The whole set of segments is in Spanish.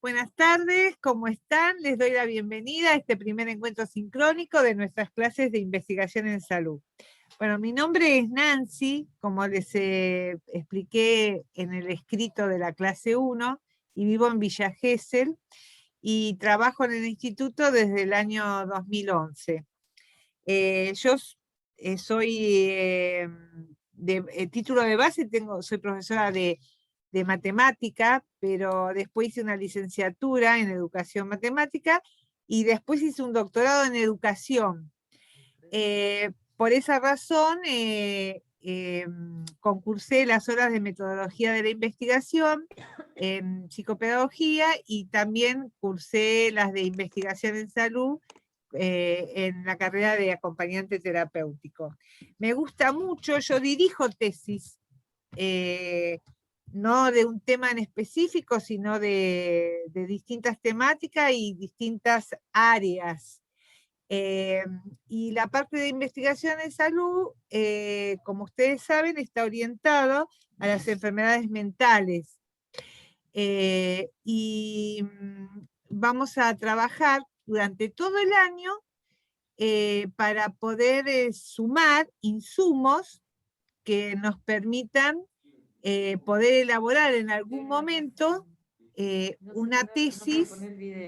Buenas tardes, ¿cómo están? Les doy la bienvenida a este primer encuentro sincrónico de nuestras clases de investigación en salud. Bueno, mi nombre es Nancy, como les expliqué en el escrito de la clase 1, y vivo en Villa Gesell, y trabajo en el instituto desde el año 2011. Yo soy de título de base, soy profesora de matemática, pero después hice una licenciatura en educación matemática y después hice un doctorado en educación. Por esa razón, concursé las horas de metodología de la investigación en psicopedagogía y también cursé las de investigación en salud en la carrera de acompañante terapéutico. Me gusta mucho, yo dirijo tesis, no de un tema en específico, sino de distintas temáticas y distintas áreas. Y la parte de investigación en salud, como ustedes saben, está orientado a las enfermedades mentales. Vamos a trabajar durante todo el año para poder sumar insumos que nos permitan poder elaborar en algún momento una tesis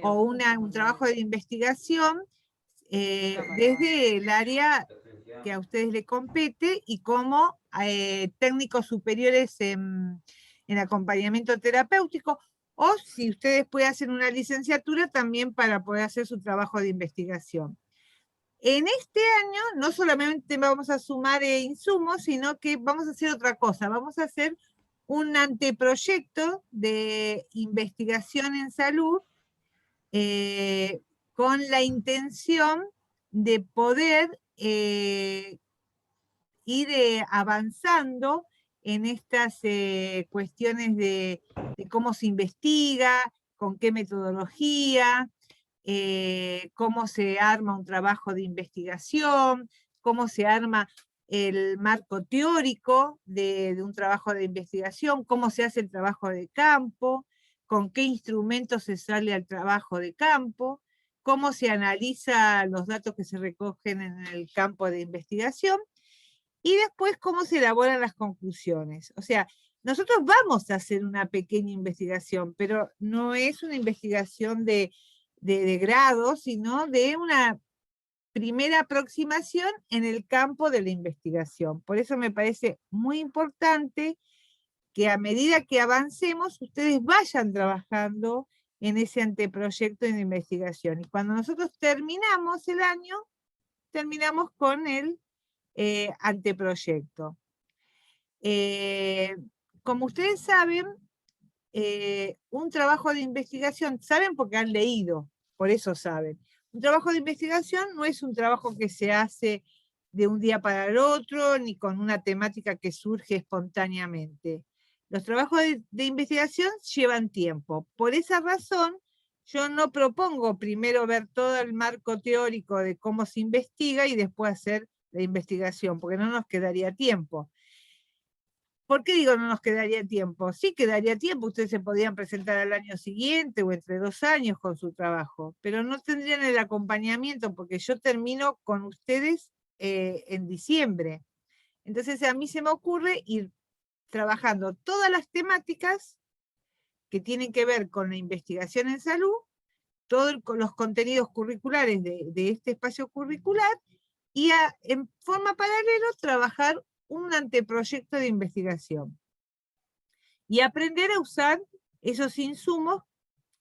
o un trabajo de investigación desde el área que a ustedes les compete y como técnicos superiores en acompañamiento terapéutico, o si ustedes pueden hacer una licenciatura también para poder hacer su trabajo de investigación. En este año no solamente vamos a sumar insumos, sino que vamos a hacer otra cosa. Vamos a hacer un anteproyecto de investigación en salud con la intención de poder ir avanzando en estas cuestiones de cómo se investiga, con qué metodología, cómo se arma un trabajo de investigación, cómo se arma el marco teórico de un trabajo de investigación, cómo se hace el trabajo de campo, con qué instrumentos se sale al trabajo de campo, cómo se analiza los datos que se recogen en el campo de investigación, y después cómo se elaboran las conclusiones. O sea, nosotros vamos a hacer una pequeña investigación, pero no es una investigación de grado, sino de una primera aproximación en el campo de la investigación. Por eso me parece muy importante que a medida que avancemos, ustedes vayan trabajando en ese anteproyecto de investigación. Y cuando nosotros terminamos el año, terminamos con el anteproyecto. Como ustedes saben, un trabajo de investigación, saben porque han leído, por eso saben. Un trabajo de investigación no es un trabajo que se hace de un día para el otro, ni con una temática que surge espontáneamente. Los trabajos de investigación llevan tiempo. Por esa razón, yo no propongo primero ver todo el marco teórico de cómo se investiga y después hacer la investigación, porque no nos quedaría tiempo. ¿Por qué digo no nos quedaría tiempo? Sí quedaría tiempo, ustedes se podían presentar al año siguiente o entre 2 años con su trabajo, pero no tendrían el acompañamiento porque yo termino con ustedes en diciembre. Entonces a mí se me ocurre ir trabajando todas las temáticas que tienen que ver con la investigación en salud, todos los contenidos curriculares de este espacio curricular, y en forma paralela trabajar un anteproyecto de investigación. Y aprender a usar esos insumos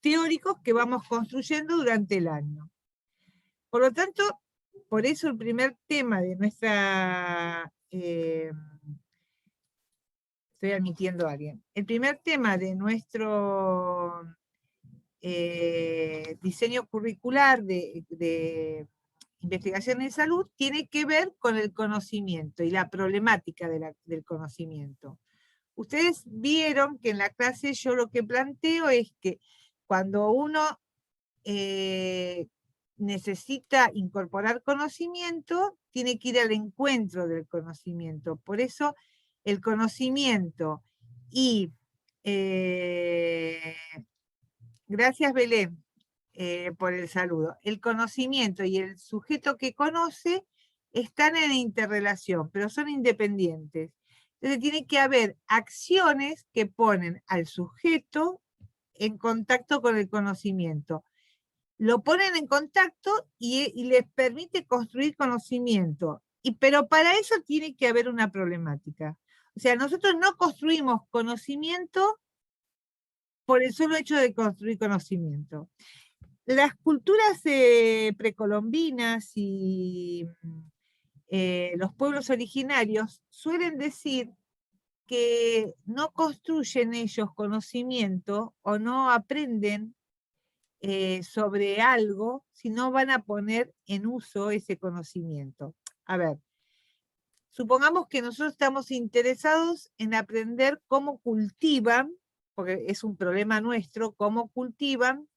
teóricos que vamos construyendo durante el año. Por lo tanto, por eso el primer tema de nuestra... estoy admitiendo a alguien. El primer tema de nuestro diseño curricular de investigación en salud tiene que ver con el conocimiento y la problemática del conocimiento. Ustedes vieron que en la clase yo lo que planteo es que cuando uno necesita incorporar conocimiento, tiene que ir al encuentro del conocimiento. Por eso el conocimiento y Gracias, Belén, por el saludo. El conocimiento y el sujeto que conoce están en interrelación, pero son independientes. Entonces tiene que haber acciones que ponen al sujeto en contacto con el conocimiento. Lo ponen en contacto y les permite construir conocimiento. Pero para eso tiene que haber una problemática. O sea, nosotros no construimos conocimiento por el solo hecho de construir conocimiento. Las culturas precolombinas y los pueblos originarios suelen decir que no construyen ellos conocimiento o no aprenden sobre algo si no van a poner en uso ese conocimiento. A ver, supongamos que nosotros estamos interesados en aprender cómo cultivan, porque es un problema nuestro, cómo cultivan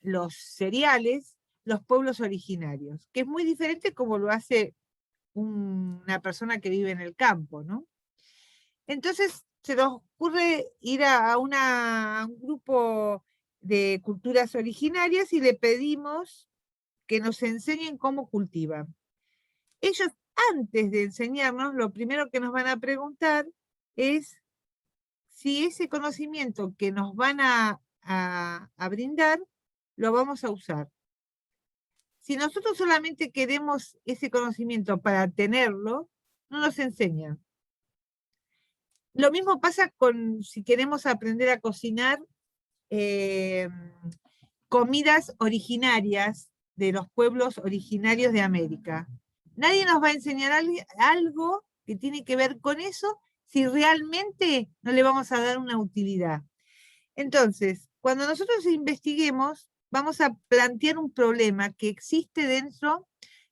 los cereales, los pueblos originarios, que es muy diferente como lo hace una persona que vive en el campo, ¿no? Entonces se nos ocurre ir a un grupo de culturas originarias y le pedimos que nos enseñen cómo cultivan. Ellos, antes de enseñarnos, lo primero que nos van a preguntar es si ese conocimiento que nos van a brindar, lo vamos a usar. Si nosotros solamente queremos ese conocimiento para tenerlo, no nos enseñan. Lo mismo pasa con si queremos aprender a cocinar comidas originarias de los pueblos originarios de América. Nadie nos va a enseñar algo que tiene que ver con eso si realmente no le vamos a dar una utilidad. Entonces, cuando nosotros investiguemos, vamos a plantear un problema que existe dentro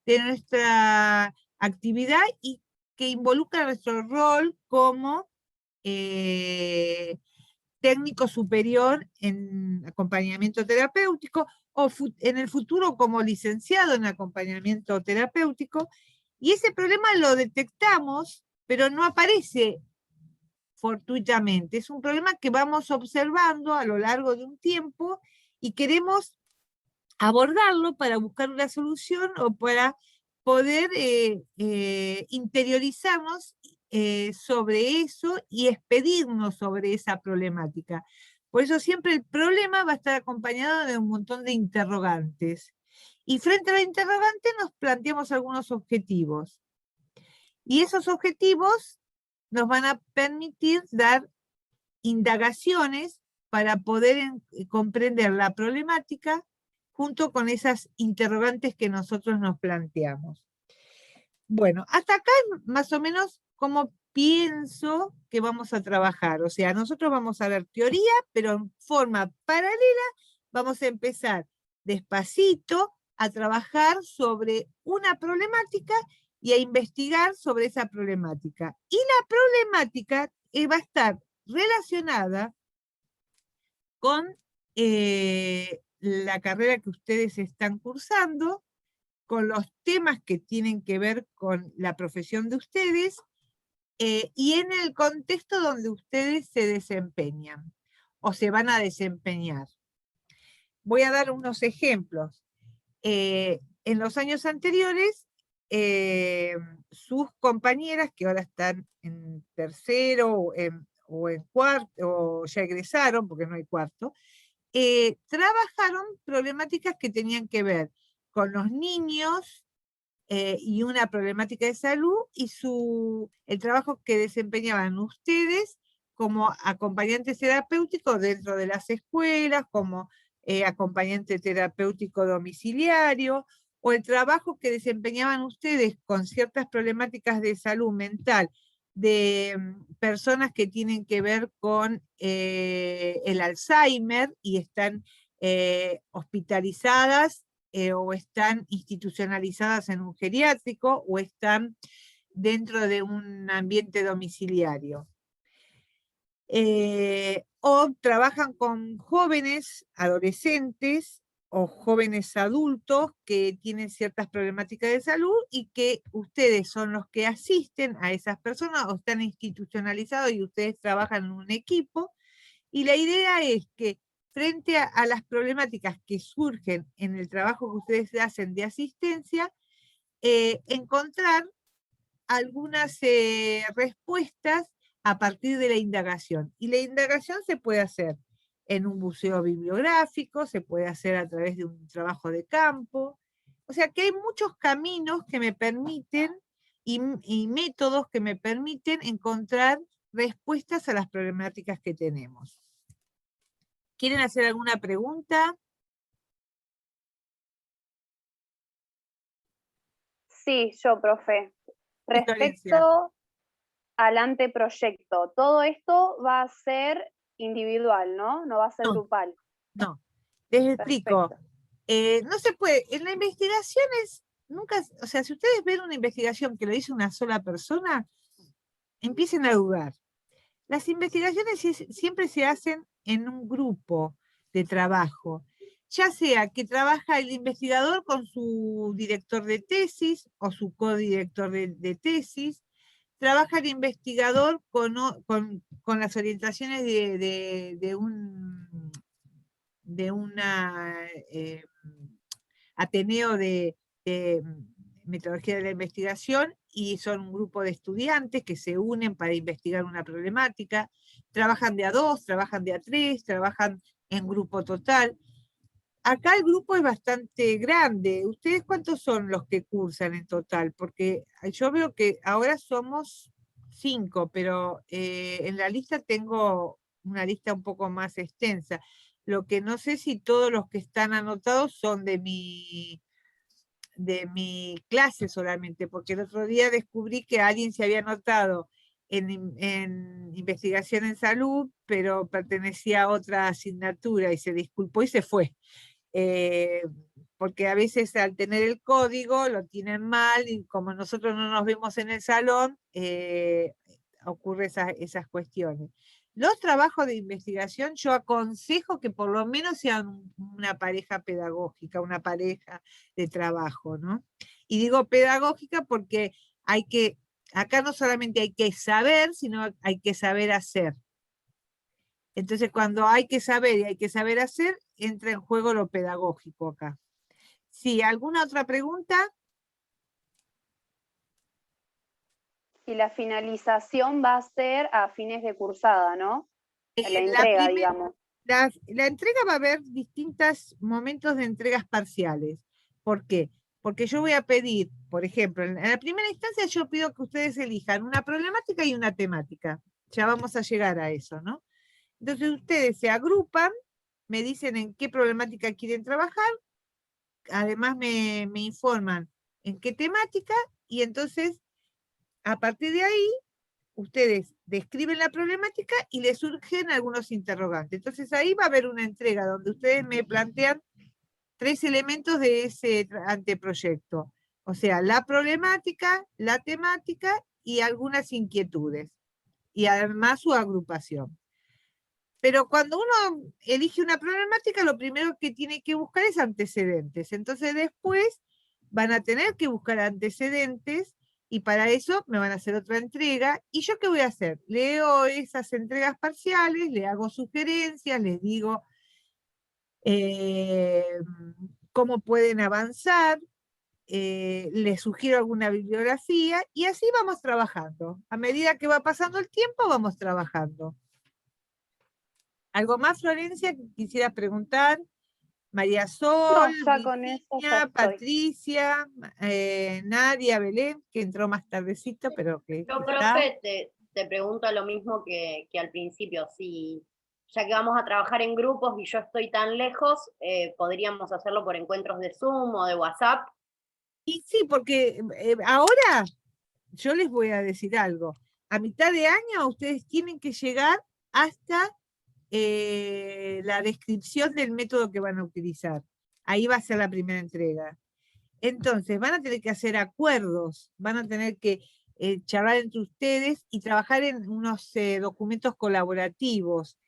de nuestra actividad y que involucra nuestro rol como técnico superior en acompañamiento terapéutico o en el futuro como licenciado en acompañamiento terapéutico, y ese problema lo detectamos, pero no aparece fortuitamente. Es un problema que vamos observando a lo largo de un tiempo y queremos abordarlo para buscar una solución o para poder interiorizarnos sobre eso y expedirnos sobre esa problemática. Por eso siempre el problema va a estar acompañado de un montón de interrogantes. Y frente a la interrogante nos planteamos algunos objetivos. Y esos objetivos nos van a permitir dar indagaciones para poder comprender la problemática junto con esas interrogantes que nosotros nos planteamos. Bueno, hasta acá más o menos cómo pienso que vamos a trabajar. O sea, nosotros vamos a ver teoría, pero en forma paralela vamos a empezar despacito a trabajar sobre una problemática y a investigar sobre esa problemática. Y la problemática va a estar relacionada con la carrera que ustedes están cursando, con los temas que tienen que ver con la profesión de ustedes y en el contexto donde ustedes se desempeñan o se van a desempeñar. Voy a dar unos ejemplos. En los años anteriores, sus compañeras que ahora están en tercero o en cuarto, o ya egresaron, porque no hay cuarto, trabajaron problemáticas que tenían que ver con los niños y una problemática de salud y el trabajo que desempeñaban ustedes como acompañantes terapéuticos dentro de las escuelas, como acompañante terapéutico domiciliario, o el trabajo que desempeñaban ustedes con ciertas problemáticas de salud mental de personas que tienen que ver con el Alzheimer y están hospitalizadas o están institucionalizadas en un geriátrico o están dentro de un ambiente domiciliario. O trabajan con jóvenes, adolescentes o jóvenes adultos que tienen ciertas problemáticas de salud y que ustedes son los que asisten a esas personas o están institucionalizados y ustedes trabajan en un equipo Y la idea es que frente a las problemáticas que surgen en el trabajo que ustedes hacen de asistencia, encontrar algunas respuestas a partir de la indagación. Y la indagación se puede hacer en un museo bibliográfico, se puede hacer a través de un trabajo de campo. O sea que hay muchos caminos que me permiten y métodos que me permiten encontrar respuestas a las problemáticas que tenemos. ¿Quieren hacer alguna pregunta? Sí, yo, profe. Sí, Florencia. Respecto al anteproyecto, todo esto va a ser individual, ¿no? No va a ser No, grupal. no. Les explico. Perfecto. No se puede, en la investigación nunca, o sea, si ustedes ven una investigación que lo hizo una sola persona, empiecen a dudar. Las investigaciones siempre se hacen en un grupo de trabajo, ya sea que trabaja el investigador con su director de tesis o su codirector de tesis, trabaja el investigador con las orientaciones de una Ateneo de Metodología de la Investigación, y son un grupo de estudiantes que se unen para investigar una problemática, trabajan de a dos, trabajan de a tres, trabajan en grupo total. Acá el grupo es bastante grande. ¿Ustedes cuántos son los que cursan en total? Porque yo veo que ahora somos 5, pero en la lista tengo una lista un poco más extensa. Lo que no sé si todos los que están anotados son de mi clase solamente, porque el otro día descubrí que alguien se había anotado en investigación en salud, pero pertenecía a otra asignatura y se disculpó y se fue. Eh, Porque a veces al tener el código lo tienen mal y como nosotros no nos vemos en el salón, ocurre esas cuestiones. Los trabajos de investigación yo aconsejo que por lo menos sean una pareja pedagógica, una pareja de trabajo, ¿no? Y digo pedagógica porque acá no solamente hay que saber, sino hay que saber hacer. Entonces, cuando hay que saber y hay que saber hacer, entra en juego lo pedagógico acá. Sí, ¿alguna otra pregunta? Y la finalización va a ser a fines de cursada, ¿no? La La entrega, digamos. la entrega va a haber distintos momentos de entregas parciales. ¿Por qué? Porque yo voy a pedir, por ejemplo, en la primera instancia yo pido que ustedes elijan una problemática y una temática. Ya vamos a llegar a eso, ¿no? Entonces ustedes se agrupan, me dicen en qué problemática quieren trabajar, además me informan en qué temática, y entonces a partir de ahí ustedes describen la problemática y les surgen algunos interrogantes. Entonces ahí va a haber una entrega donde ustedes me plantean 3 elementos de ese anteproyecto. O sea, la problemática, la temática y algunas inquietudes. Y además su agrupación. Pero cuando uno elige una problemática, lo primero que tiene que buscar es antecedentes. Entonces después van a tener que buscar antecedentes y para eso me van a hacer otra entrega. ¿Y yo qué voy a hacer? Leo esas entregas parciales, le hago sugerencias, les digo eh, cómo pueden avanzar, les sugiero alguna bibliografía y así vamos trabajando. A medida que va pasando el tiempo, vamos trabajando. ¿Algo más, Florencia, que quisiera preguntar? María Sol, No, ya con eso ya Virginia, estoy. Patricia, Nadia, Belén, que entró más tardecito, pero que Yo, está. profe, te pregunto lo mismo que al principio, si ya que vamos a trabajar en grupos y yo estoy tan lejos, podríamos hacerlo por encuentros de Zoom o de WhatsApp. Y sí, porque ahora yo les voy a decir algo. A mitad de año ustedes tienen que llegar hasta la descripción del método que van a utilizar. Ahí va a ser la primera entrega. Entonces, van a tener que hacer acuerdos, van a tener que charlar entre ustedes y trabajar en unos documentos colaborativos,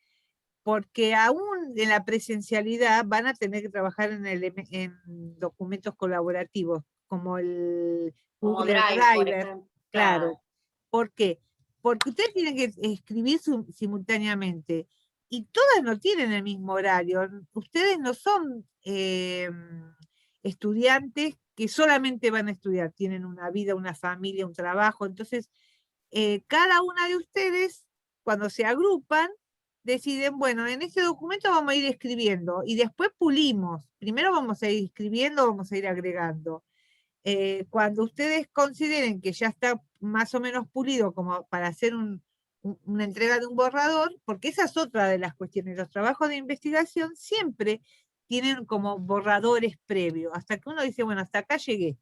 porque aún en la presencialidad van a tener que trabajar en documentos colaborativos, como el Como Google Drive, por Drive, ejemplo. claro. ¿Por qué? Porque ustedes tienen que escribir simultáneamente y todas no tienen el mismo horario. Ustedes no son estudiantes que solamente van a estudiar, tienen una vida, una familia, un trabajo. Entonces, cada una de ustedes, cuando se agrupan, deciden, bueno, en este documento vamos a ir escribiendo y después pulimos. Primero vamos a ir escribiendo, vamos a ir agregando. Cuando ustedes consideren que ya está más o menos pulido como para hacer una entrega de un borrador, porque esa es otra de las cuestiones, los trabajos de investigación siempre tienen como borradores previos, hasta que uno dice, bueno, hasta acá llegué.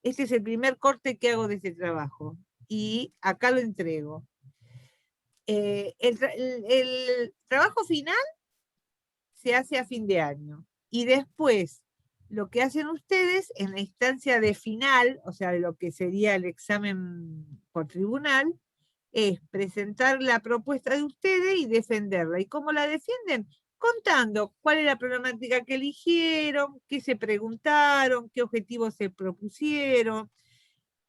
Este es el primer corte que hago de este trabajo y acá lo entrego. El trabajo final se hace a fin de año y después lo que hacen ustedes en la instancia de final, o sea, de lo que sería el examen por tribunal, es presentar la propuesta de ustedes y defenderla. ¿Y cómo la defienden? Contando cuál es la problemática que eligieron, qué se preguntaron, qué objetivos se propusieron,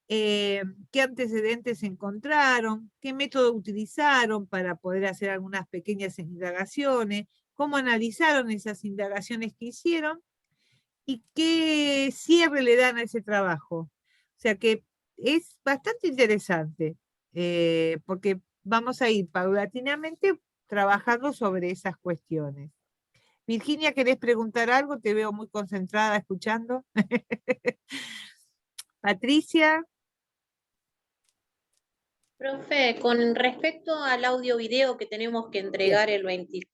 qué antecedentes encontraron, qué método utilizaron para poder hacer algunas pequeñas indagaciones, cómo analizaron esas indagaciones que hicieron y qué cierre le dan a ese trabajo. O sea que es bastante interesante, porque vamos a ir paulatinamente trabajando sobre esas cuestiones. Virginia, ¿querés preguntar algo? Te veo muy concentrada escuchando. Patricia. Profe, con respecto al audio video que tenemos que entregar el 27.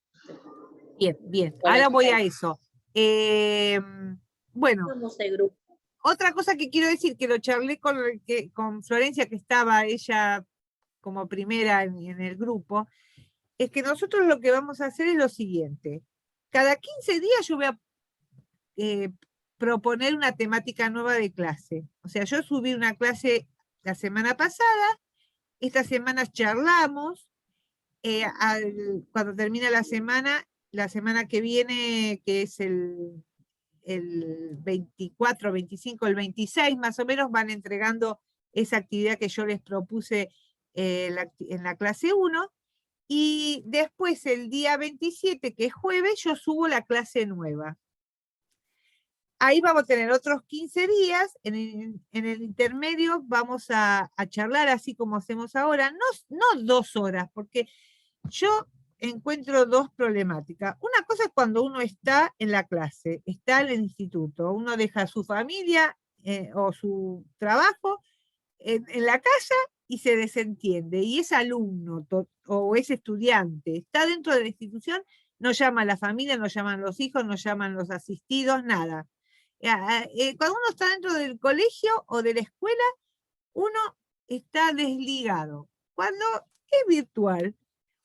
Bien, bien. Ahora voy a eso. Bueno, Somos el grupo. otra cosa que quiero decir, que lo charlé con Florencia, que estaba ella como primera en el grupo, es que nosotros lo que vamos a hacer es lo siguiente. Cada 15 días yo voy a proponer una temática nueva de clase. O sea, yo subí una clase la semana pasada, esta semana charlamos, cuando termina la semana que viene, que es el 24, 25, el 26 más o menos, van entregando esa actividad que yo les propuse en la clase 1, y después el día 27, que es jueves, yo subo la clase nueva. Ahí vamos a tener otros 15 días, en el intermedio vamos a charlar así como hacemos ahora, no 2 horas, porque yo encuentro dos problemáticas. Una cosa es cuando uno está en la clase, está en el instituto, uno deja su familia o su trabajo en la casa y se desentiende, y es alumno o es estudiante, está dentro de la institución, no llama a la familia, no llaman los hijos, no llaman los asistidos, nada. Cuando uno está dentro del colegio o de la escuela, uno está desligado. Cuando es virtual,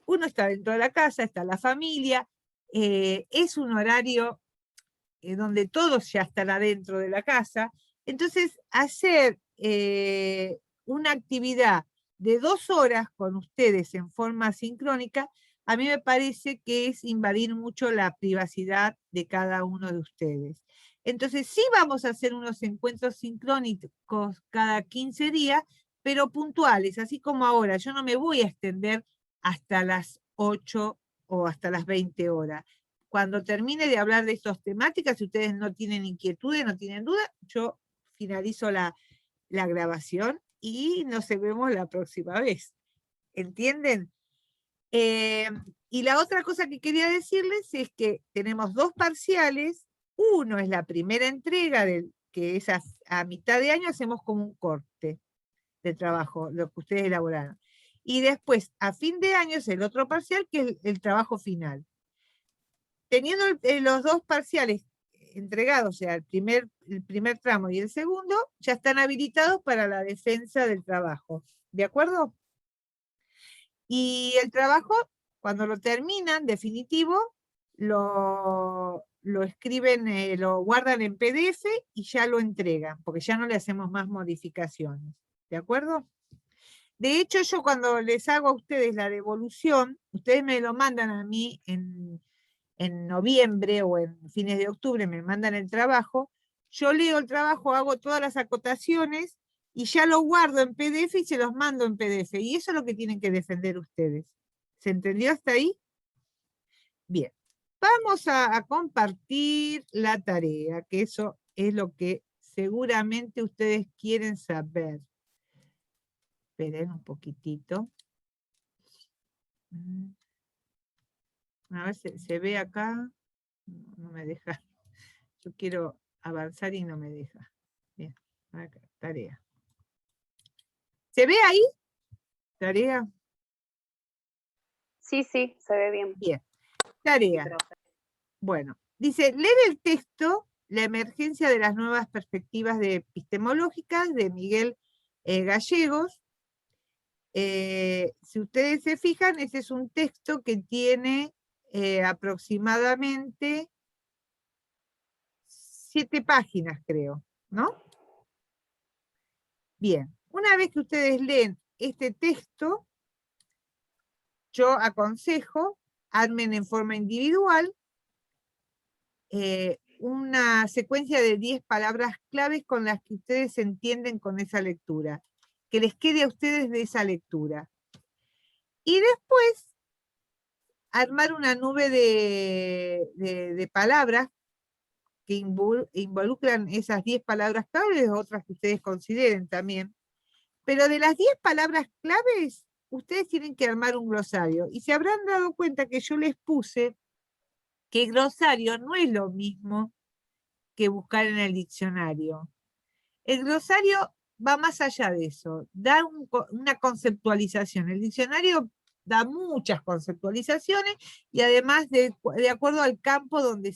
uno está dentro de la casa, está la familia, es un horario donde todos ya están adentro de la casa. Entonces, hacer una actividad de 2 horas con ustedes en forma sincrónica, a mí me parece que es invadir mucho la privacidad de cada uno de ustedes. Entonces, sí vamos a hacer unos encuentros sincrónicos cada 15 días, pero puntuales, así como ahora. Yo no me voy a extender hasta las 8 o hasta las 20 horas. Cuando termine de hablar de estas temáticas, si ustedes no tienen inquietudes, no tienen duda, yo finalizo la grabación y nos vemos la próxima vez. ¿Entienden? Y la otra cosa que quería decirles es que tenemos 2 parciales. Uno es la primera entrega, que es a mitad de año, hacemos como un corte de trabajo, lo que ustedes elaboraron. Y después, a fin de año, es el otro parcial, que es el trabajo final. Teniendo los 2 parciales entregados, o sea, el primer tramo y el segundo, ya están habilitados para la defensa del trabajo. ¿De acuerdo? Y el trabajo, cuando lo terminan, definitivo, lo escriben, lo guardan en PDF y ya lo entregan, porque ya no le hacemos más modificaciones. ¿De acuerdo? De hecho, yo cuando les hago a ustedes la devolución, ustedes me lo mandan a mí en noviembre o en fines de octubre, me mandan el trabajo, yo leo el trabajo, hago todas las acotaciones y ya lo guardo en PDF y se los mando en PDF. Y eso es lo que tienen que defender ustedes. ¿Se entendió hasta ahí? Bien, vamos a compartir la tarea, que eso es lo que seguramente ustedes quieren saber. Esperen un poquitito. A ver, ¿se ve acá? No me deja. Yo quiero avanzar y no me deja. Bien, acá, tarea. ¿Se ve ahí? Tarea. Sí, sí, se ve bien. Bien, tarea. Bueno, dice, leer el texto, La emergencia de las nuevas perspectivas epistemológicas, de Miguel Gallegos. Si ustedes se fijan, ese es un texto que tiene aproximadamente 7 páginas, creo, ¿no? Bien, una vez que ustedes leen este texto, yo aconsejo, armen en forma individual una secuencia de 10 palabras claves con las que ustedes se entienden con esa lectura, que les quede a ustedes de esa lectura. Y después, armar una nube de palabras que involucran esas 10 palabras claves, otras que ustedes consideren también. Pero de las 10 palabras claves, ustedes tienen que armar un glosario. Y se habrán dado cuenta que yo les puse que el glosario no es lo mismo que buscar en el diccionario. El glosario va más allá de eso, da una conceptualización. El diccionario da muchas conceptualizaciones y además de acuerdo al campo donde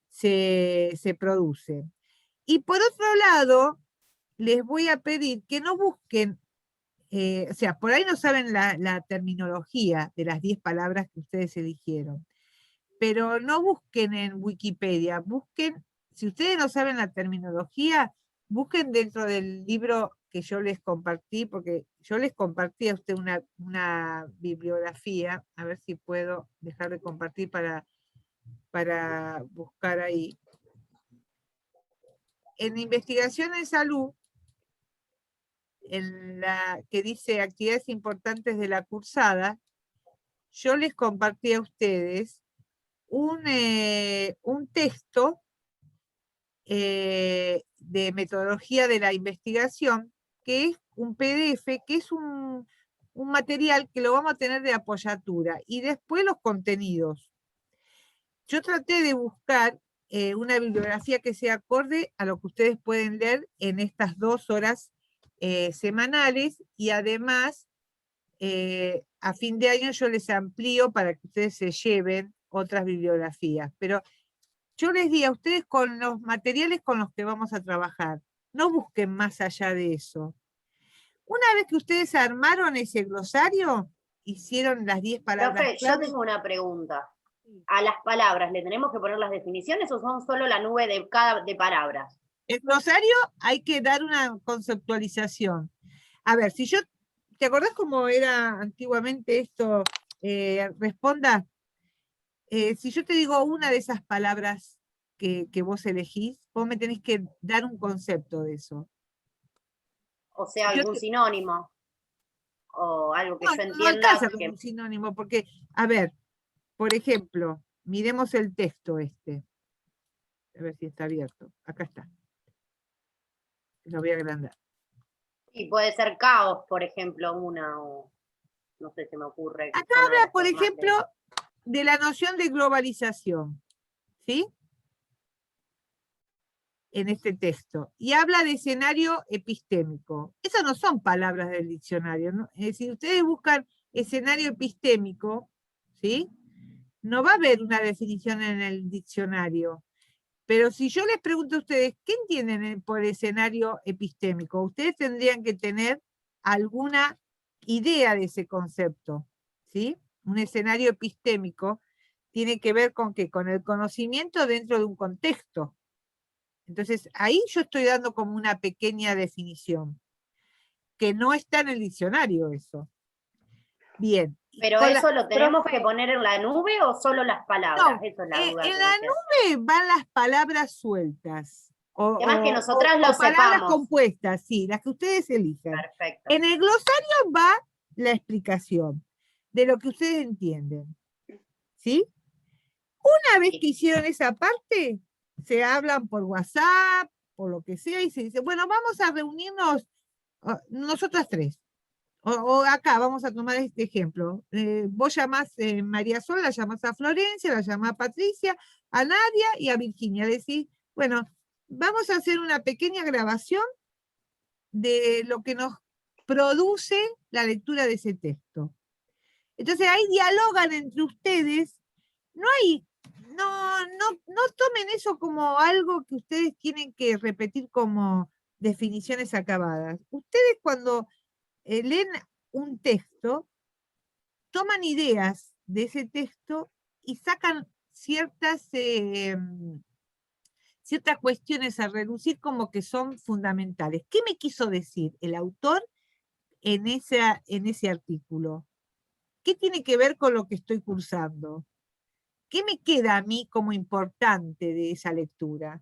se produce. Y por otro lado, les voy a pedir que no busquen, o sea, por ahí no saben la terminología de las 10 palabras que ustedes eligieron, pero no busquen en Wikipedia, busquen, si ustedes no saben la terminología, busquen dentro del libro que yo les compartí, porque yo les compartí a usted una bibliografía, a ver si puedo dejar de compartir para buscar ahí. En investigación en salud, en la que dice actividades importantes de la cursada, yo les compartí a ustedes un texto de metodología de la investigación, que es un PDF, que es un material que lo vamos a tener de apoyatura, y después los contenidos. Yo traté de buscar una bibliografía que sea acorde a lo que ustedes pueden leer en estas 2 horas semanales, y además a fin de año yo les amplío para que ustedes se lleven otras bibliografías. Pero yo les di a ustedes con los materiales con los que vamos a trabajar. No busquen más allá de eso. Una vez que ustedes armaron ese glosario, hicieron las 10 palabras Profe, yo claves. tengo una pregunta. ¿A las palabras le tenemos que poner las definiciones o son solo la nube de palabras? El glosario hay que dar una conceptualización. A ver, si yo, ¿te acordás cómo era antiguamente esto? Responda. Si yo te digo una de esas palabras que vos elegís, vos me tenés que dar un concepto de eso. O sea, algún sinónimo. O algo que yo entienda. No alcanza como un sinónimo, porque, a ver, por ejemplo, miremos el texto este. A ver si está abierto. Acá está. Lo voy a agrandar. Y puede ser caos, por ejemplo, una, o no sé, se me ocurre. Acá habla, por ejemplo, de la noción de globalización, ¿sí? En este texto. Y habla de escenario epistémico. Esas no son palabras del diccionario, ¿no? Si ustedes buscan escenario epistémico, ¿sí? No va a haber una definición en el diccionario. Pero si yo les pregunto a ustedes, ¿qué entienden por escenario epistémico? Ustedes tendrían que tener alguna idea de ese concepto, ¿sí? Un escenario epistémico tiene que ver con ¿qué? Con el conocimiento dentro de un contexto. Entonces, ahí yo estoy dando como una pequeña definición, que no está en el diccionario eso. Bien. ¿Pero eso lo tenemos que poner en la nube o solo las palabras? No, eso es la duda. En la nube van las palabras sueltas. Además que nosotras lo palabras sepamos. compuestas, sí, las que ustedes elijan. Perfecto. En el glosario va la explicación de lo que ustedes entienden. ¿Sí? Una vez que hicieron esa parte, se hablan por WhatsApp, por lo que sea, y se dice, bueno, vamos a reunirnos nosotras tres. O acá, vamos a tomar este ejemplo. Vos llamás María Sol, la llamás a Florencia, la llamás a Patricia, a Nadia y a Virginia. Decís, bueno, vamos a hacer una pequeña grabación de lo que nos produce la lectura de ese texto. Entonces ahí dialogan entre ustedes, no tomen eso como algo que ustedes tienen que repetir como definiciones acabadas. Ustedes cuando leen un texto, toman ideas de ese texto y sacan ciertas cuestiones a reducir como que son fundamentales. ¿Qué me quiso decir el autor en ese artículo? ¿Qué tiene que ver con lo que estoy cursando? ¿Qué me queda a mí como importante de esa lectura?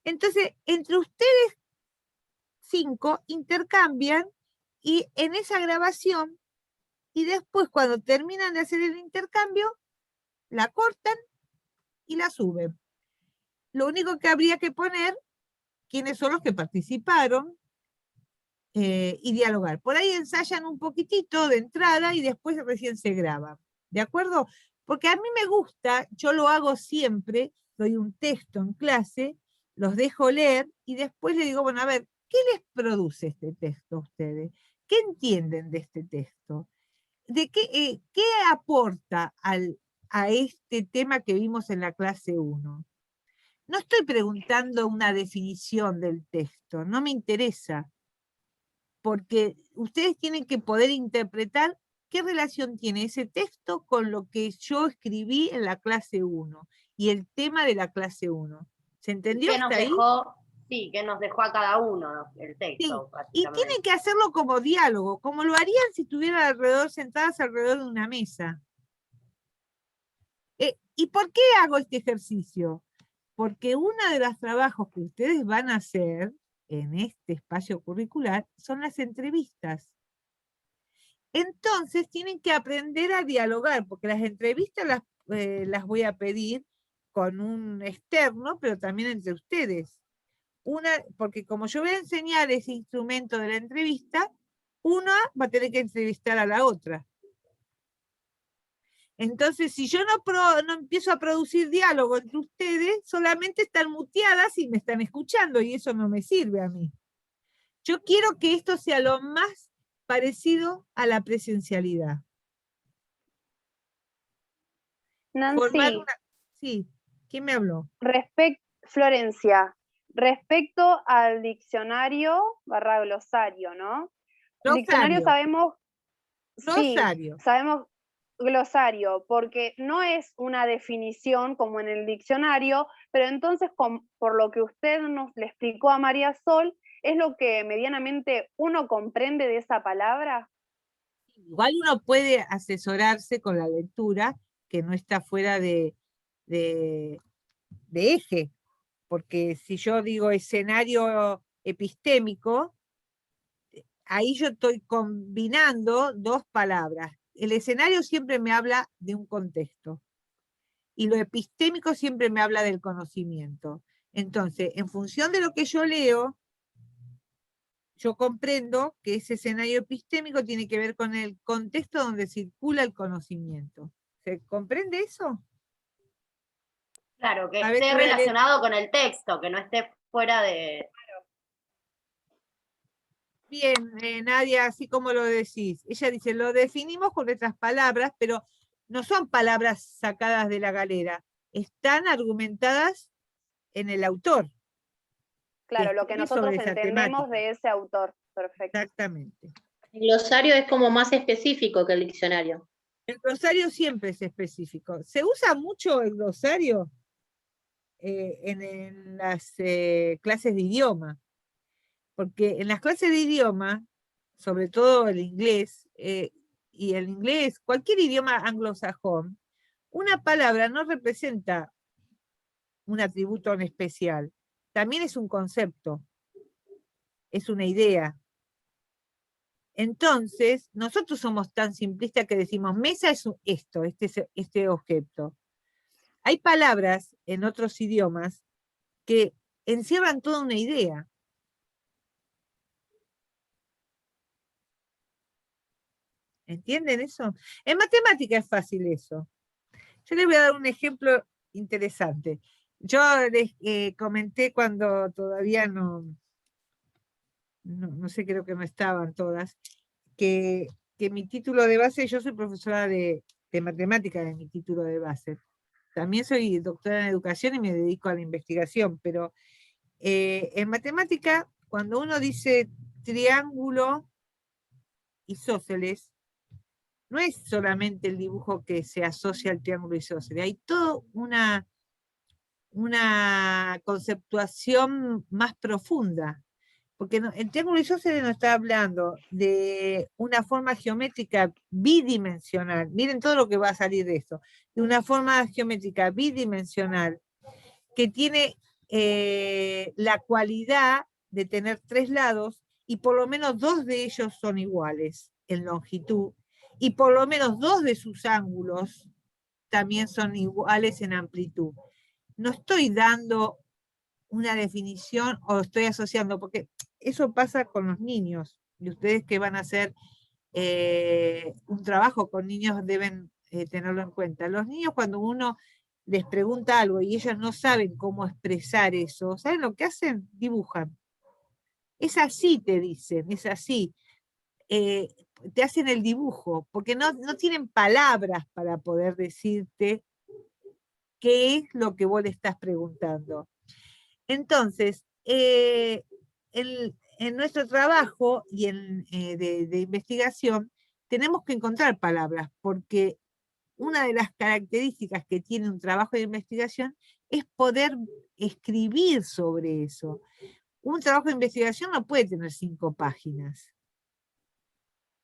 Entonces, entre ustedes 5 intercambian y en esa grabación, y después cuando terminan de hacer el intercambio, la cortan y la suben. Lo único que habría que poner, quiénes son los que participaron, y dialogar. Por ahí ensayan un poquitito de entrada y después recién se graba. ¿De acuerdo? Porque a mí me gusta, yo lo hago siempre, doy un texto en clase, los dejo leer y después le digo, bueno, a ver, ¿qué les produce este texto a ustedes? ¿Qué entienden de este texto? ¿Qué aporta a este tema que vimos en la clase 1? No estoy preguntando una definición del texto, no me interesa, porque ustedes tienen que poder interpretar qué relación tiene ese texto con lo que yo escribí en la clase 1 y el tema de la clase 1. ¿Se entendió hasta ahí? Sí, que nos dejó a cada uno el texto. Sí. Y tienen que hacerlo como diálogo, como lo harían si estuvieran sentadas alrededor de una mesa. ¿Y por qué hago este ejercicio? Porque uno de los trabajos que ustedes van a hacer en este espacio curricular son las entrevistas. Entonces tienen que aprender a dialogar, porque las entrevistas las voy a pedir con un externo, pero también entre ustedes. Porque como yo voy a enseñar ese instrumento de la entrevista, una va a tener que entrevistar a la otra. Entonces, si yo no empiezo a producir diálogo entre ustedes, solamente están muteadas y me están escuchando, y eso no me sirve a mí. Yo quiero que esto sea lo más parecido a la presencialidad. Nancy, sí, ¿quién me habló? Florencia, respecto al diccionario / glosario, ¿no? Glosario. Diccionario sabemos, Glosario. Sí, sabemos glosario, porque no es una definición como en el diccionario, pero entonces por lo que usted le explicó a María Sol, ¿es lo que medianamente uno comprende de esa palabra? Igual uno puede asesorarse con la lectura, que no está fuera de eje, porque si yo digo escenario epistémico, ahí yo estoy combinando dos palabras. El escenario siempre me habla de un contexto y lo epistémico siempre me habla del conocimiento. Entonces, en función de lo que yo leo, yo comprendo que ese escenario epistémico tiene que ver con el contexto donde circula el conocimiento. ¿Se comprende eso? Claro, que esté relacionado con el texto, que no esté fuera de... Bien, Nadia, así como lo decís. Ella dice, lo definimos con nuestras palabras, pero no son palabras sacadas de la galera. Están argumentadas en el autor. Claro, lo que nosotros entendemos de ese autor. Perfecto. Exactamente. El glosario es como más específico que el diccionario. El glosario siempre es específico. Se usa mucho el glosario en las clases de idioma, porque en las clases de idioma, sobre todo el inglés, y el inglés, cualquier idioma anglosajón, una palabra no representa un atributo en especial, también es un concepto, es una idea. Entonces, nosotros somos tan simplistas que decimos, mesa es esto, este objeto. Hay palabras en otros idiomas que encierran toda una idea. ¿Entienden eso? En matemática es fácil eso. Yo les voy a dar un ejemplo interesante. Yo les comenté cuando todavía no sé, creo que no estaban todas, que mi título de base, yo soy profesora de matemática de mi título de base. También soy doctora en educación y me dedico a la investigación, pero en matemática, cuando uno dice triángulo isósceles, no es solamente el dibujo que se asocia al triángulo isósceles, hay toda una conceptuación más profunda. Porque el triángulo isósceles nos está hablando de una forma geométrica bidimensional. Miren todo lo que va a salir de esto. De una forma geométrica bidimensional que tiene la cualidad de tener 3 lados y por lo menos 2 de ellos son iguales en longitud y por lo menos 2 de sus ángulos también son iguales en amplitud. No estoy dando una definición o estoy asociando, porque eso pasa con los niños, y ustedes que van a hacer un trabajo con niños deben tenerlo en cuenta. Los niños, cuando uno les pregunta algo y ellos no saben cómo expresar eso, ¿saben lo que hacen? Dibujan. Es así, te dicen, es así. Te hacen el dibujo, porque no tienen palabras para poder decirte qué es lo que vos le estás preguntando. Entonces, en nuestro trabajo y de investigación, tenemos que encontrar palabras, porque una de las características que tiene un trabajo de investigación es poder escribir sobre eso. Un trabajo de investigación no puede tener 5 páginas,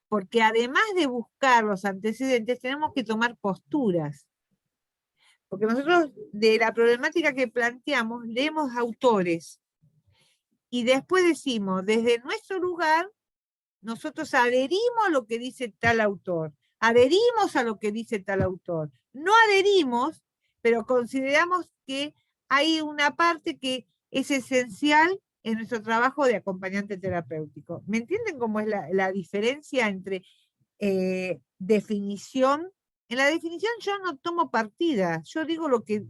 porque además de buscar los antecedentes, tenemos que tomar posturas. Porque nosotros, de la problemática que planteamos, leemos autores y después decimos, desde nuestro lugar, nosotros adherimos a lo que dice tal autor, adherimos a lo que dice tal autor. No adherimos, pero consideramos que hay una parte que es esencial en nuestro trabajo de acompañante terapéutico. ¿Me entienden cómo es la diferencia entre definición? En la definición yo no tomo partida, yo digo lo que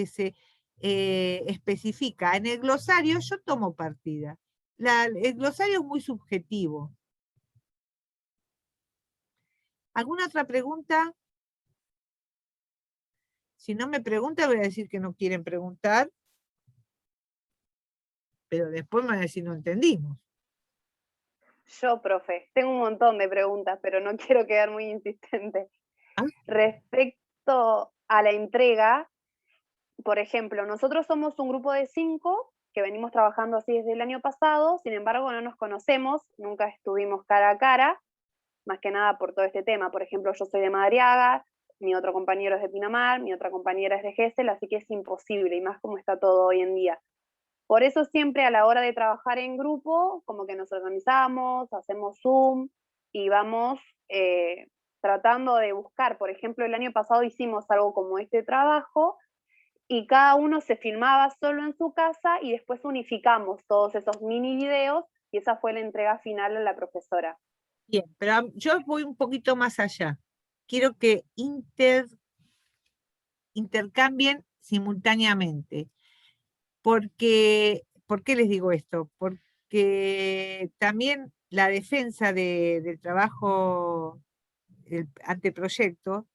se especifica. En el glosario yo tomo partida. El glosario es muy subjetivo. ¿Alguna otra pregunta? Si no me preguntan, voy a decir que no quieren preguntar, pero después me van a decir no entendimos. Yo, profe, tengo un montón de preguntas, pero no quiero quedar muy insistente. ¿Ah? Respecto a la entrega, por ejemplo, nosotros somos un grupo de 5 que venimos trabajando así desde el año pasado, sin embargo no nos conocemos, nunca estuvimos cara a cara, más que nada por todo este tema. Por ejemplo, yo soy de Madariaga, mi otro compañero es de Pinamar, mi otra compañera es de Gesell, así que es imposible, y más como está todo hoy en día. Por eso siempre a la hora de trabajar en grupo, como que nos organizamos, hacemos Zoom y vamos tratando de buscar. Por ejemplo, el año pasado hicimos algo como este trabajo y cada uno se filmaba solo en su casa y después unificamos todos esos mini videos y esa fue la entrega final a la profesora. Bien, pero yo voy un poquito más allá. Quiero que intercambien simultáneamente. ¿Por qué les digo esto? Porque también la defensa del trabajo, el anteproyecto,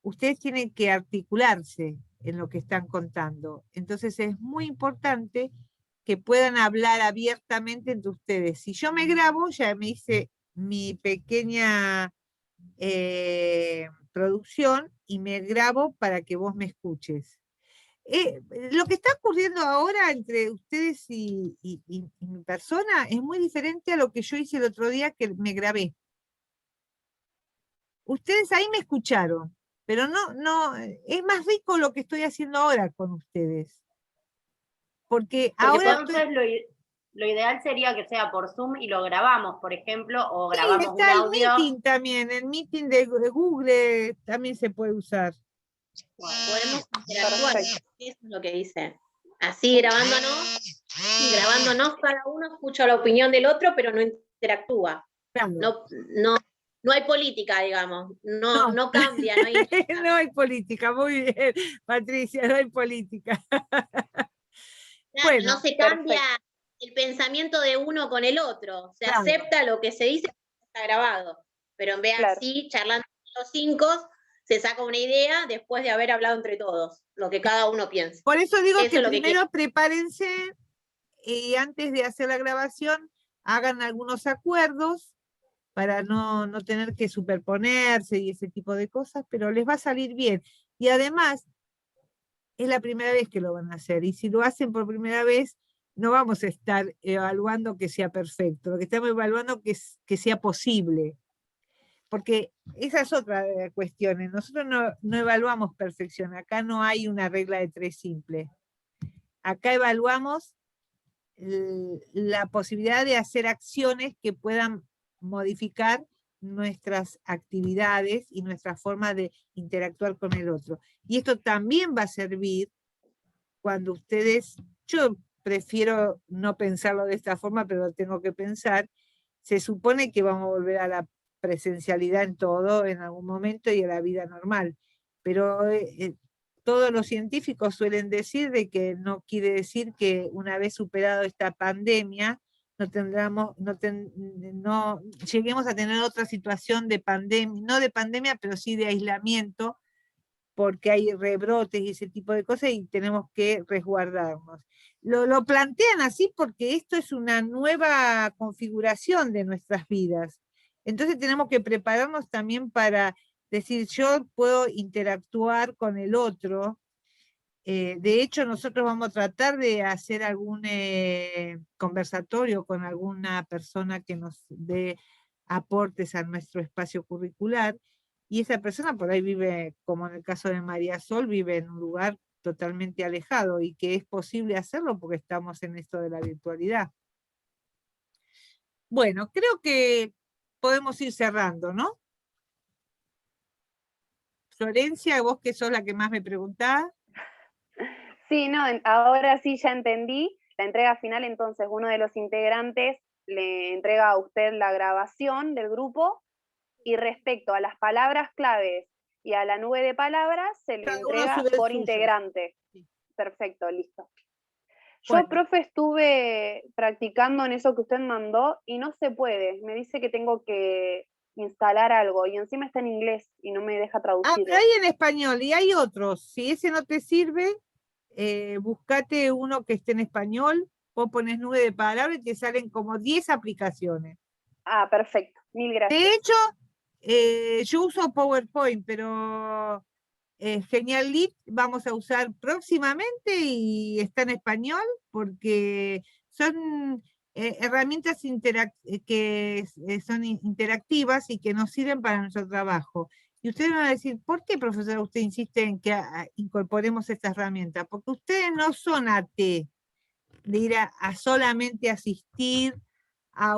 ustedes tienen que articularse en lo que están contando. Entonces es muy importante que puedan hablar abiertamente entre ustedes. Si yo me grabo, ya me hice mi pequeña producción y me grabo para que vos me escuches. Lo que está ocurriendo ahora entre ustedes y mi persona es muy diferente a lo que yo hice el otro día que me grabé. Ustedes ahí me escucharon, pero no, es más rico lo que estoy haciendo ahora con ustedes. Porque ahora entonces lo ideal sería que sea por Zoom y lo grabamos, por ejemplo, o sí, grabamos un está el audio. meeting también, el meeting de Google también se puede usar. Podemos interactuar, Perfecto. eso es lo que dice. Así grabándonos cada uno escucha la opinión del otro, pero no interactúa. Claro. No hay política, digamos, No. no cambia, no hay nada. No hay política, muy bien, Patricia, no hay política. Claro, Bueno, no se cambia el pensamiento de uno con el otro, se claro. acepta lo que se dice, está grabado, pero en vez de Claro. así, charlando los 5, se saca una idea después de haber hablado entre todos, lo que cada uno piensa. Por eso digo Eso que es lo que primero prepárense y antes de hacer la grabación hagan algunos acuerdos para no tener que superponerse y ese tipo de cosas, pero les va a salir bien. Y además, es la primera vez que lo van a hacer, y si lo hacen por primera vez, no vamos a estar evaluando que sea perfecto, lo que estamos evaluando que sea posible. Porque esa es otra de las cuestiones. Nosotros no evaluamos perfección, acá no hay una regla de 3 simple. Acá evaluamos la posibilidad de hacer acciones que puedan modificar nuestras actividades y nuestra forma de interactuar con el otro. Y esto también va a servir cuando ustedes, yo prefiero no pensarlo de esta forma, pero lo tengo que pensar, se supone que vamos a volver a la presencialidad en todo en algún momento y a la vida normal, pero todos los científicos suelen decir de que no quiere decir que una vez superado esta pandemia no lleguemos a tener otra situación de pandemia, no de pandemia, pero sí de aislamiento, porque hay rebrotes y ese tipo de cosas y tenemos que resguardarnos. Lo plantean así porque esto es una nueva configuración de nuestras vidas. Entonces tenemos que prepararnos también para decir, yo puedo interactuar con el otro. De hecho, nosotros vamos a tratar de hacer algún conversatorio con alguna persona que nos dé aportes a nuestro espacio curricular, y esa persona por ahí vive, como en el caso de María Sol, vive en un lugar totalmente alejado, y que es posible hacerlo porque estamos en esto de la virtualidad. Bueno, creo que podemos ir cerrando, ¿no? Florencia, vos que sos la que más me preguntás. Sí, no, ahora sí ya entendí. La entrega final, entonces, uno de los integrantes le entrega a usted la grabación del grupo, y respecto a las palabras claves y a la nube de palabras, se le Cada uno entrega sube el por suyo. integrante. Sí. Perfecto, listo. Yo, Bueno. profe, estuve practicando en eso que usted mandó y no se puede. Me dice que tengo que instalar algo y encima está en inglés y no me deja traducirlo. Pero hay en español y hay otros. Si ese no te sirve, buscate uno que esté en español, vos pones nube de palabras y te salen como 10 aplicaciones. Ah, perfecto. Mil gracias. De hecho, yo uso PowerPoint, pero Genial Leap vamos a usar próximamente y está en español porque son herramientas que son interactivas y que nos sirven para nuestro trabajo. Y ustedes van a decir, ¿por qué, profesora, usted insiste en que incorporemos estas herramientas? Porque ustedes no son AT de ir a solamente asistir a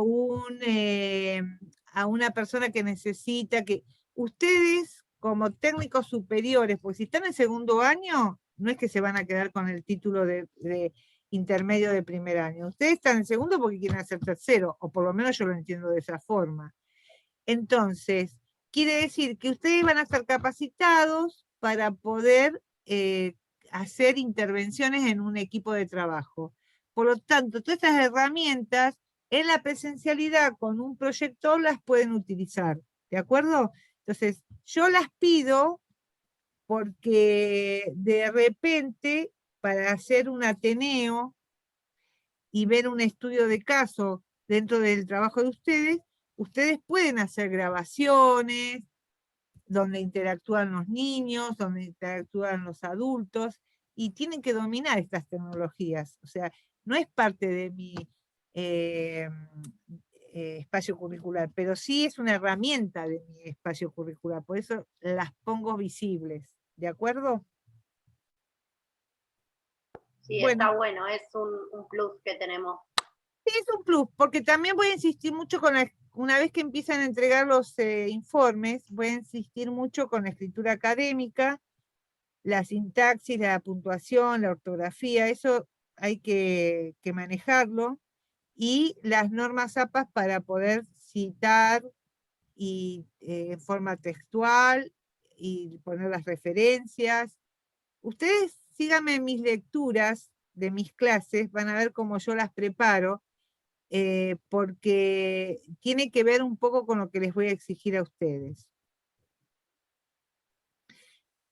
una persona que necesita que ustedes como técnicos superiores, pues si están en segundo año, no es que se van a quedar con el título de intermedio de primer año. Ustedes están en segundo porque quieren hacer tercero, o por lo menos yo lo entiendo de esa forma. Entonces, quiere decir que ustedes van a estar capacitados para poder hacer intervenciones en un equipo de trabajo. Por lo tanto, todas estas herramientas en la presencialidad con un proyector las pueden utilizar, ¿de acuerdo? Entonces, yo las pido porque de repente, para hacer un Ateneo y ver un estudio de caso dentro del trabajo de ustedes pueden hacer grabaciones donde interactúan los niños, donde interactúan los adultos, y tienen que dominar estas tecnologías. O sea, no es parte de mi espacio curricular, pero sí es una herramienta de mi espacio curricular, por eso las pongo visibles, ¿de acuerdo? Sí, Bueno. está bueno, es un plus que tenemos. Sí, es un plus, porque también voy a insistir mucho una vez que empiezan a entregar los informes, voy a insistir mucho con la escritura académica, la sintaxis, la puntuación, la ortografía, eso hay que manejarlo, y las normas APAS para poder citar y en forma textual y poner las referencias. Ustedes síganme en mis lecturas de mis clases, van a ver cómo yo las preparo, porque tiene que ver un poco con lo que les voy a exigir a ustedes.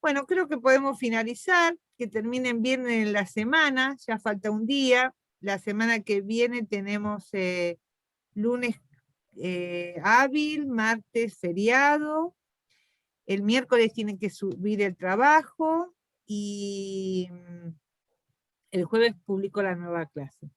Bueno, creo que podemos finalizar, que terminen bien en la semana, ya falta un día. La semana que viene tenemos lunes hábil, martes feriado, el miércoles tienen que subir el trabajo y el jueves publico la nueva clase.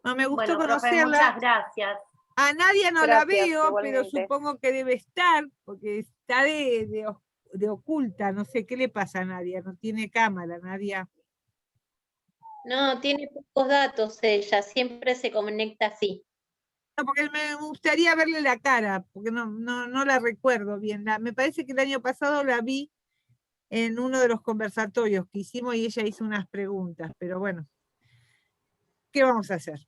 No, me gustó Bueno, profe, conocerla. muchas gracias. A Nadia no Gracias, la veo, pero igualmente. supongo que debe estar, porque está de oculta, no sé qué le pasa a Nadia, no tiene cámara, Nadia. No, tiene pocos datos ella, siempre se conecta así. No, porque me gustaría verle la cara, porque no la recuerdo bien. Me parece que el año pasado la vi en uno de los conversatorios que hicimos y ella hizo unas preguntas, pero bueno, ¿qué vamos a hacer?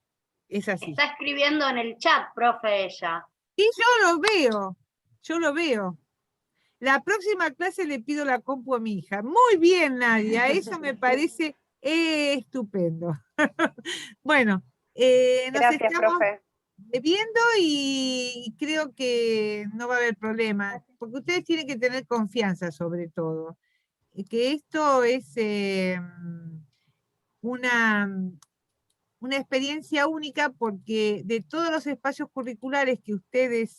Es así. Está escribiendo en el chat, profe, ella. Y yo lo veo. La próxima clase le pido la compu a mi hija. Muy bien, Nadia, eso me parece estupendo. Bueno, nos Gracias, estamos profe. viendo y creo que no va a haber problema, porque ustedes tienen que tener confianza sobre todo, y que esto es una, una experiencia única, porque de todos los espacios curriculares que ustedes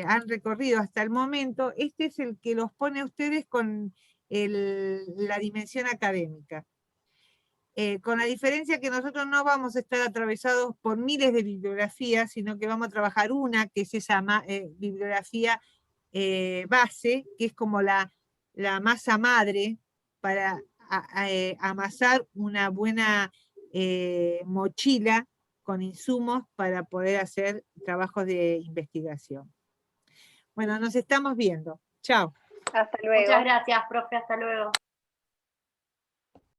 han recorrido hasta el momento, este es el que los pone a ustedes con la dimensión académica. Con la diferencia que nosotros no vamos a estar atravesados por miles de bibliografías, sino que vamos a trabajar una, que es esa bibliografía base, que es como la masa madre para amasar una buena mochila con insumos para poder hacer trabajos de investigación. Bueno, nos estamos viendo. Chao. Hasta luego. Muchas gracias, profe. Hasta luego.